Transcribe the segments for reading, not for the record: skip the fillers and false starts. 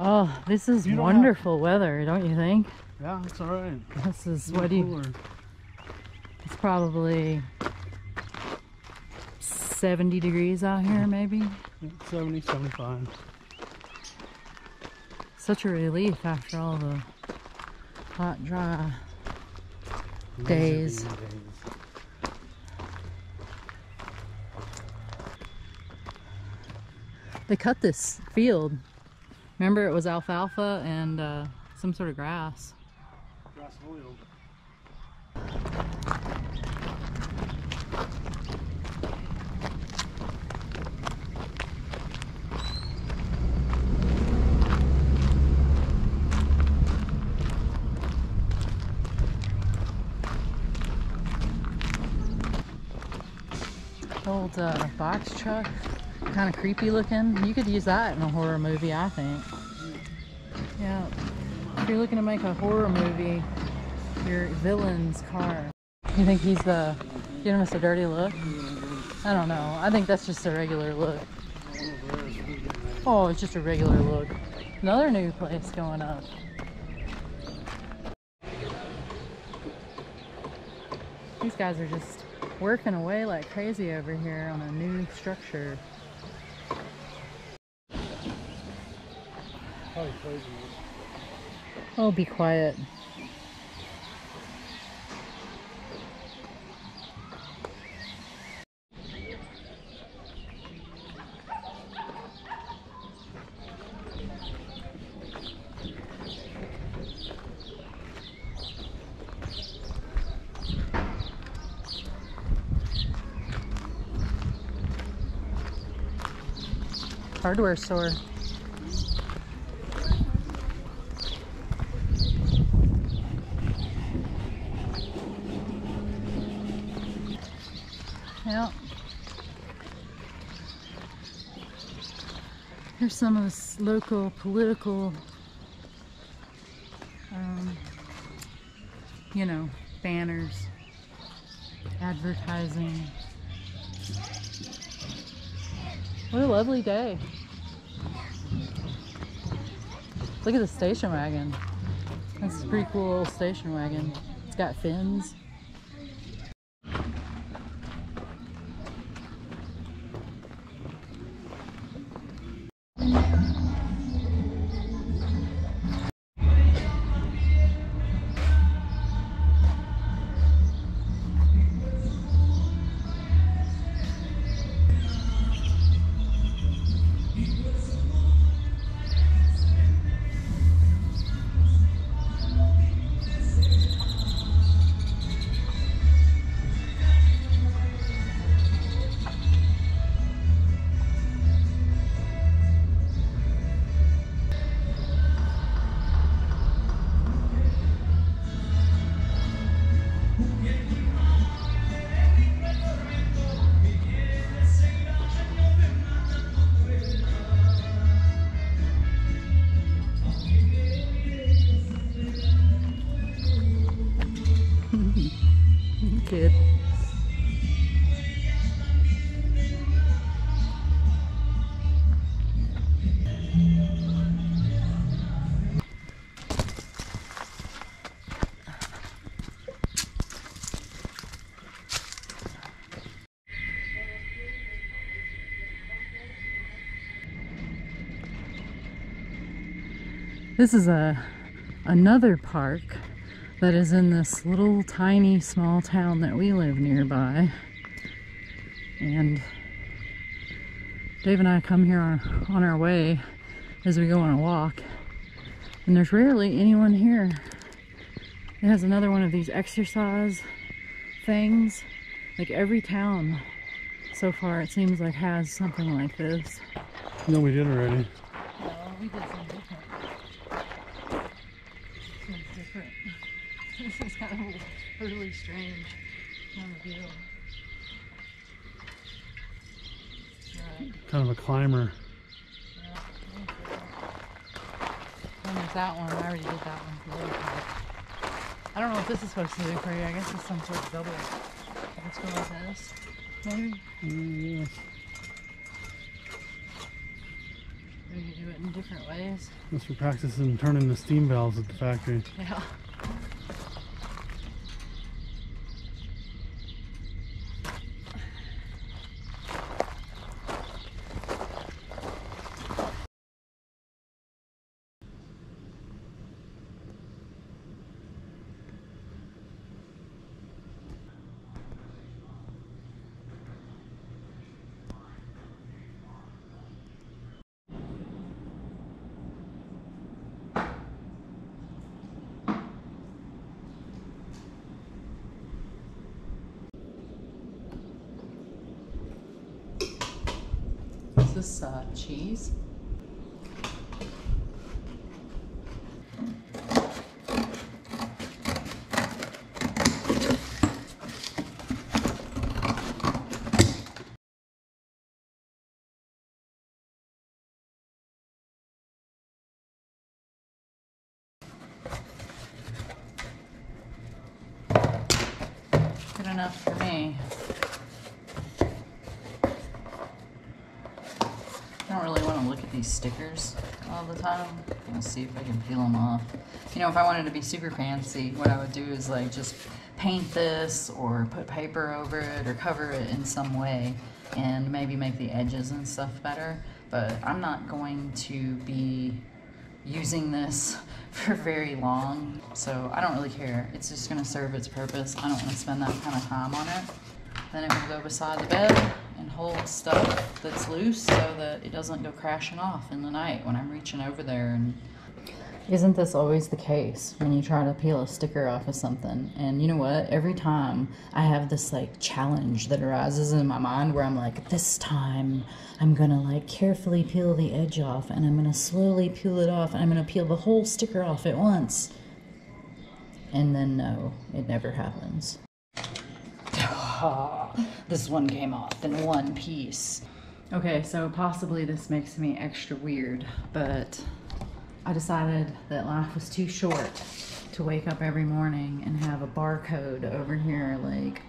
Oh, this is wonderful weather, don't you think? Yeah, it's alright. This is what do you... It's probably 70 degrees out here, maybe? 70, 75. Such a relief after all the hot, dry days. They cut this field. Remember, it was alfalfa and some sort of grass. Grass oil. Old box truck, kind of creepy looking. You could use that in a horror movie, I think. Yeah, if you're looking to make a horror movie, your villain's car. You think he's giving us a dirty look? I don't know. I think that's just a regular look. Oh, it's just a regular look. Another new place going up. These guys are just working away like crazy over here on a new structure. Oh, be quiet. Hardware store. Yeah. Here's some of this local political, you know, banners, advertising. What a lovely day. Look at the station wagon. That's a pretty cool little station wagon. It's got fins. Kid. This is another park that is in this little tiny small town that we live nearby. And Dave and I come here on our way as we go on a walk, and there's rarely anyone here. It has another one of these exercise things. Like every town so far, it seems like, has something like this. No, we did already. No, we did something different. It's different. This is kind of really strange kind of deal. Right. Kind of a climber. Yeah, and there's that one. I already did that one for the little part. I don't know what this is supposed to do for you. I guess it's some sort of double. Let's go like this. Maybe? Yeah. Maybe do it in different ways. Unless we're practicing turning the steam valves at the factory. Yeah. Is this cheese? Good enough for me. I don't really want to look at these stickers all the time. I'm gonna see if I can peel them off. You know, if I wanted to be super fancy, what I would do is like just paint this or put paper over it or cover it in some way and maybe make the edges and stuff better. But I'm not going to be using this for very long, so I don't really care. It's just gonna serve its purpose. I don't want to spend that kind of time on it. Then it will go beside the bed and hold stuff that's loose so that it doesn't go crashing off in the night when I'm reaching over there. And isn't this always the case when you try to peel a sticker off of something? And you know what? Every time I have this like challenge that arises in my mind where I'm like, this time I'm gonna like carefully peel the edge off and I'm gonna slowly peel it off and I'm gonna peel the whole sticker off at once. And then no, it never happens. This one came off in one piece. Okay, so possibly this makes me extra weird, but I decided that life was too short to wake up every morning and have a barcode over here, like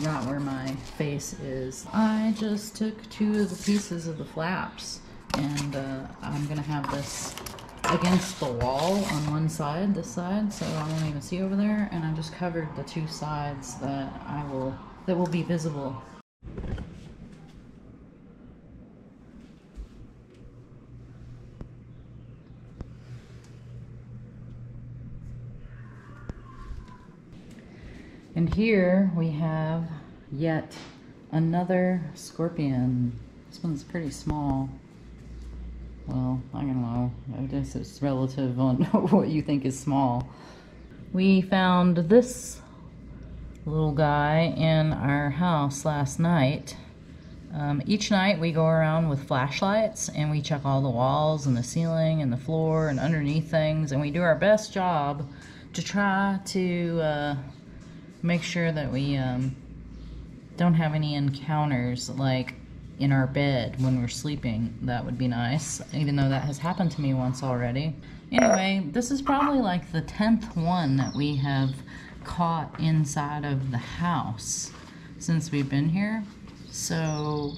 right where my face is. I just took 2 of the pieces of the flaps and I'm gonna have this against the wall on one side, this side, so I won't even see over there, and I just covered the 2 sides that will be visible. And here we have yet another scorpion. This one's pretty small. Well, I don't know. I guess it's relative on what you think is small. We found this little guy in our house last night. Each night we go around with flashlights and we check all the walls and the ceiling and the floor and underneath things, and we do our best job to try to make sure that we don't have any encounters like in our bed when we're sleeping. That would be nice, even though that has happened to me once already. Anyway, this is probably like the 10th one that we have caught inside of the house since we've been here. So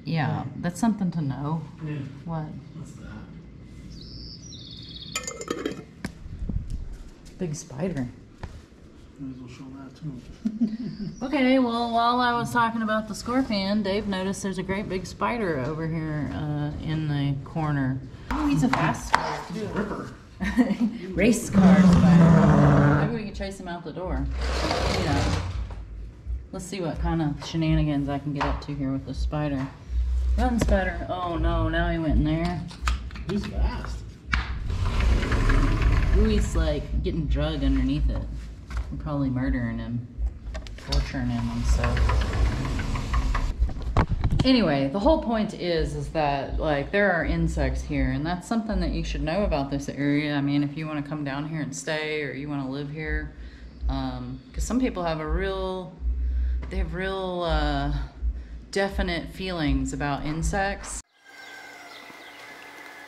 yeah, that's something to know. Yeah. What? What's that? Big spider. Might as well show that too. Okay, well, while I was talking about the scorpion, Dave noticed there's a great big spider over here in the corner. Oh, he's a fast spider too. Ripper. Race car spider. Maybe we can chase him out the door. Yeah. Let's see what kind of shenanigans I can get up to here with this spider. Run, spider. Oh no, now he went in there. He's fast. Ooh, he's like getting drugged underneath it. I'm probably murdering him, torturing him and stuff. Anyway, the whole point is that like there are insects here, and that's something that you should know about this area. I mean, if you want to come down here and stay, or you want to live here, because some people have real definite feelings about insects.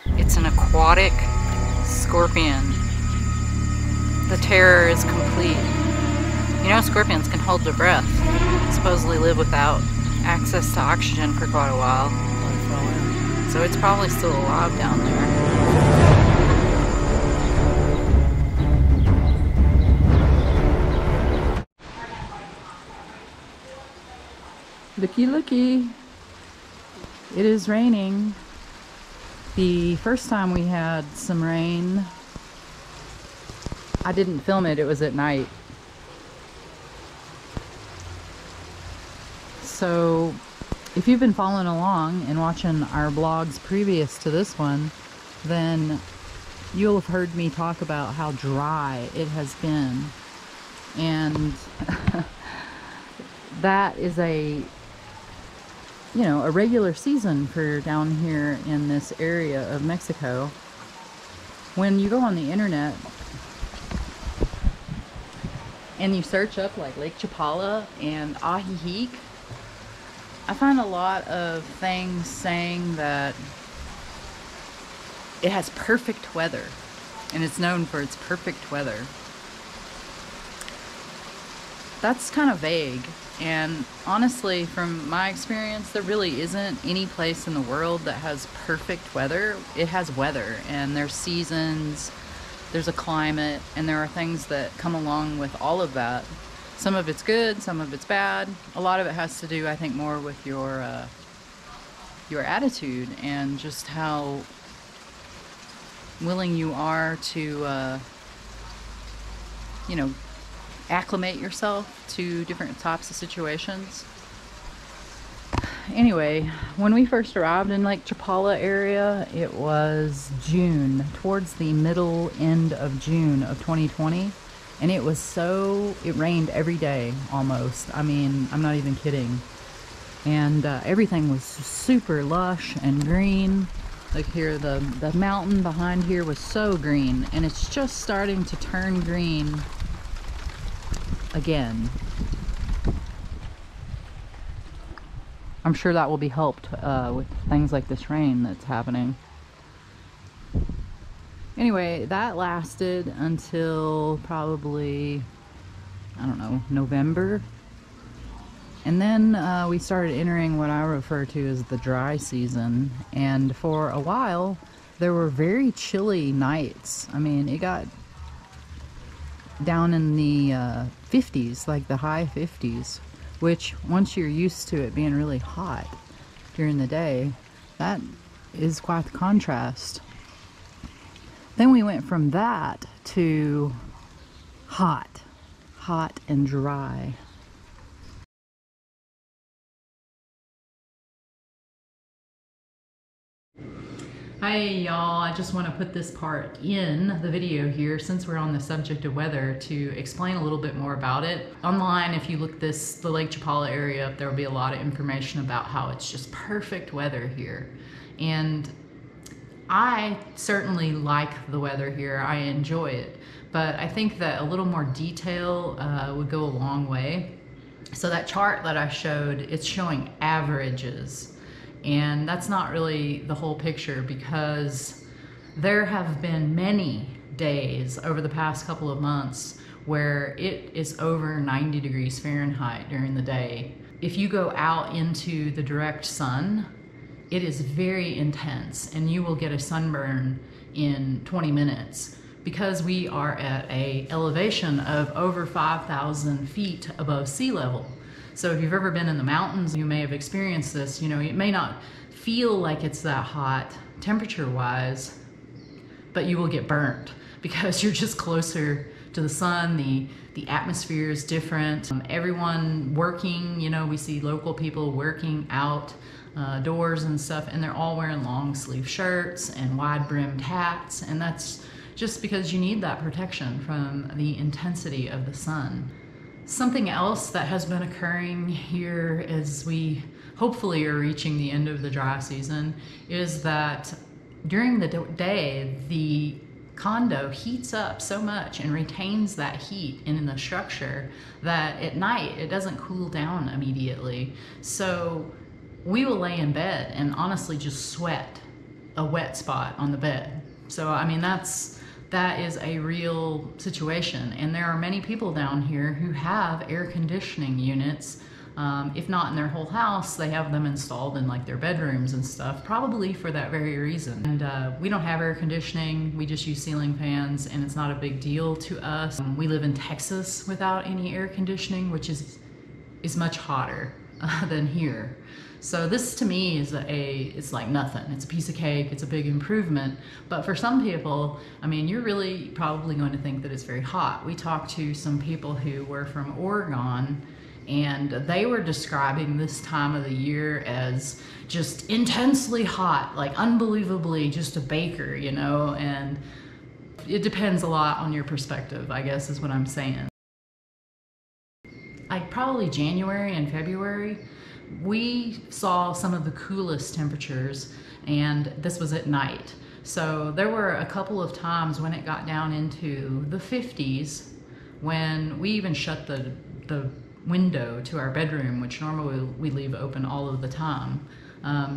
It's an aquatic scorpion. The terror is complete. You know, scorpions can hold their breath, supposedly live without access to oxygen for quite a while. So it's probably still alive down there. Looky, looky. It is raining. The first time we had some rain, I didn't film it, it was at night. So if you've been following along and watching our vlogs previous to this one, then you'll have heard me talk about how dry it has been. And that is a regular season for down here in this area of Mexico. When you go on the internet and you search up like Lake Chapala and Ajijic, I find a lot of things saying that it has perfect weather, and it's known for its perfect weather. That's kind of vague, and honestly, from my experience, there really isn't any place in the world that has perfect weather. It has weather, and there's seasons, there's a climate, and there are things that come along with all of that. Some of it's good, some of it's bad. A lot of it has to do, I think, more with your attitude and just how willing you are to, acclimate yourself to different types of situations. Anyway, when we first arrived in Lake Chapala area, it was June, towards the middle end of June of 2020. And it rained every day almost. I mean, I'm not even kidding. And everything was super lush and green. Like here, the mountain behind here was so green, and it's just starting to turn green again. I'm sure that will be helped with things like this rain that's happening. Anyway, that lasted until probably, I don't know, November. And then we started entering what I refer to as the dry season. And for a while, there were very chilly nights. I mean, it got down in the 50s, like the high 50s, which once you're used to it being really hot during the day, that is quite the contrast. Then we went from that to hot and dry. Hi y'all, I just want to put this part in the video here since we're on the subject of weather to explain a little bit more about it. Online, if you look the Lake Chapala area up, there will be a lot of information about how it's just perfect weather here. And I certainly like the weather here, I enjoy it, but I think that a little more detail would go a long way. So that chart that I showed, it's showing averages, and that's not really the whole picture, because there have been many days over the past couple of months where it is over 90 degrees Fahrenheit during the day. If you go out into the direct sun, it is very intense, and you will get a sunburn in 20 minutes because we are at an elevation of over 5,000 feet above sea level. So if you've ever been in the mountains, you may have experienced this. You know, it may not feel like it's that hot temperature-wise, but you will get burnt because you're just closer to the sun. The atmosphere is different. Everyone working, you know, we see local people working out doors and stuff, and they're all wearing long sleeve shirts and wide brimmed hats, and that's just because you need that protection from the intensity of the sun. Something else that has been occurring here as we hopefully are reaching the end of the dry season is that during the day the condo heats up so much and retains that heat in the structure that at night it doesn't cool down immediately. So we will lay in bed and honestly just sweat a wet spot on the bed. So I mean, that is a real situation, and there are many people down here who have air conditioning units If not in their whole house, they have them installed in like their bedrooms and stuff, probably for that very reason. And we don't have air conditioning, we just use ceiling fans, and it's not a big deal to us. We live in Texas without any air conditioning, which is much hotter than here. So this to me is it's like nothing. It's a piece of cake, it's a big improvement. But for some people, I mean, you're really probably going to think that it's very hot. We talked to some people who were from Oregon, and they were describing this time of the year as just intensely hot, like unbelievably just a baker, you know, and it depends a lot on your perspective, I guess is what I'm saying. Like probably January and February, we saw some of the coolest temperatures, and this was at night. So there were a couple of times when it got down into the 50s when we even shut the window to our bedroom, which normally we leave open all of the time.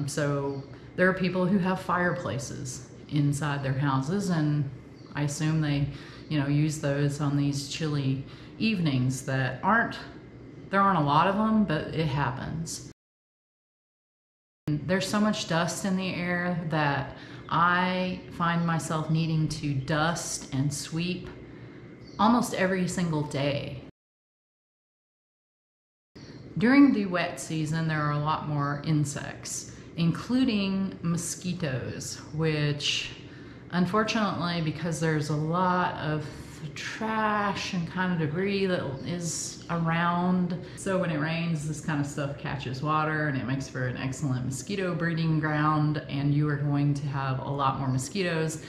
So there are people who have fireplaces inside their houses, and I assume they, you know, use those on these chilly evenings that there aren't a lot of them, but it happens. There's so much dust in the air that I find myself needing to dust and sweep almost every single day. During the wet season, there are a lot more insects, including mosquitoes, which unfortunately, because there's a lot of trash and kind of debris that is around, so when it rains, this kind of stuff catches water and it makes for an excellent mosquito breeding ground, and you are going to have a lot more mosquitoes.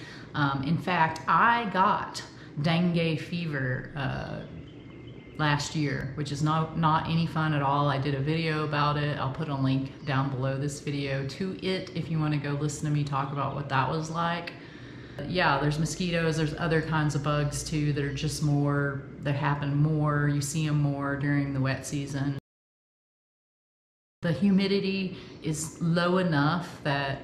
In fact, I got dengue fever last year, which is not any fun at all. I did a video about it. I'll put a link down below this video to it if you want to go listen to me talk about what that was like. Yeah, there's mosquitoes, there's other kinds of bugs too that are just more, that happen more, you see them more during the wet season. The humidity is low enough that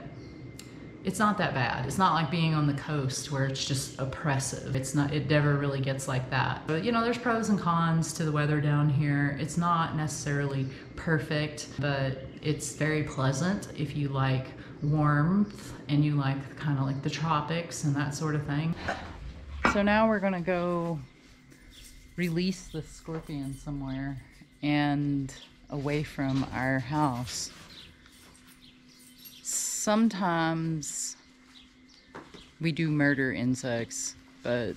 it's not that bad. It's not like being on the coast where it's just oppressive. It never really gets like that. But you know, there's pros and cons to the weather down here. It's not necessarily perfect, but it's very pleasant if you like warmth and you like kind of like the tropics and that sort of thing. So now we're gonna go release the scorpion somewhere and away from our house. Sometimes we do murder insects, but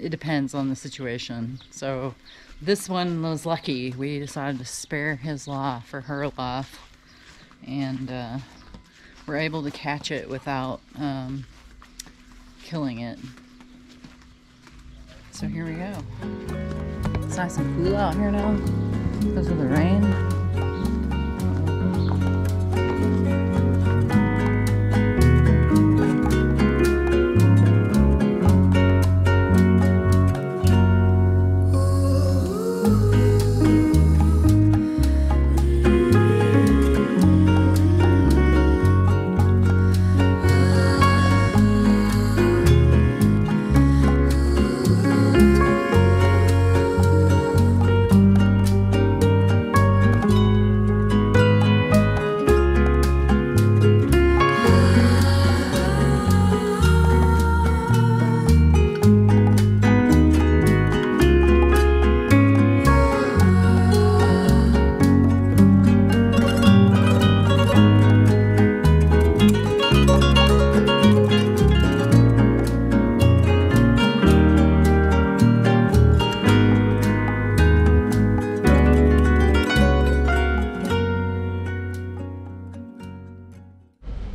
it depends on the situation. So this one was lucky. We decided to spare his life for her life, and we're able to catch it without killing it. So here we go. It's nice and cool out here now because of the rain.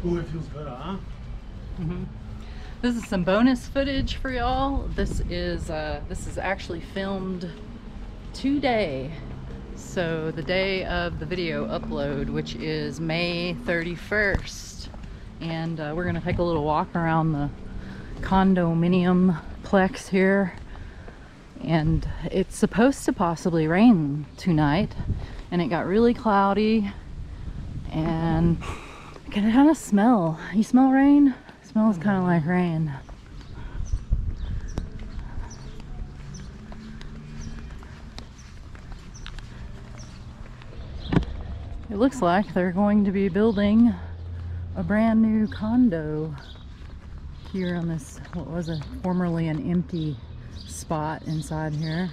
Ooh, it feels good, huh? This is some bonus footage for y'all. This is actually filmed today. So the day of the video upload, which is May 31st. And we're gonna take a little walk around the condominium plex here. And it's supposed to possibly rain tonight. And it got really cloudy. And I can kind of smell. You smell rain? It smells kind of like rain. It looks like they're going to be building a brand new condo here on this, what was formerly an empty spot inside here.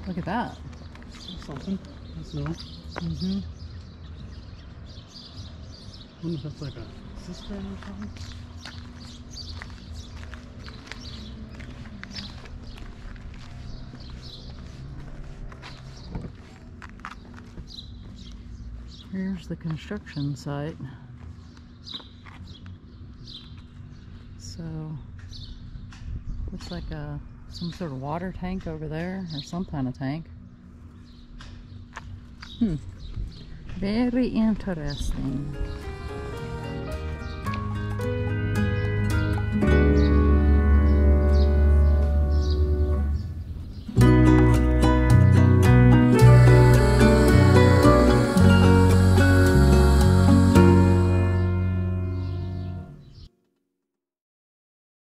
Look at that. Something. That's new. Mm-hmm. I wonder if that's like a cistern or something. Here's the construction site. So, looks like some sort of water tank over there, or some kind of tank. Very interesting.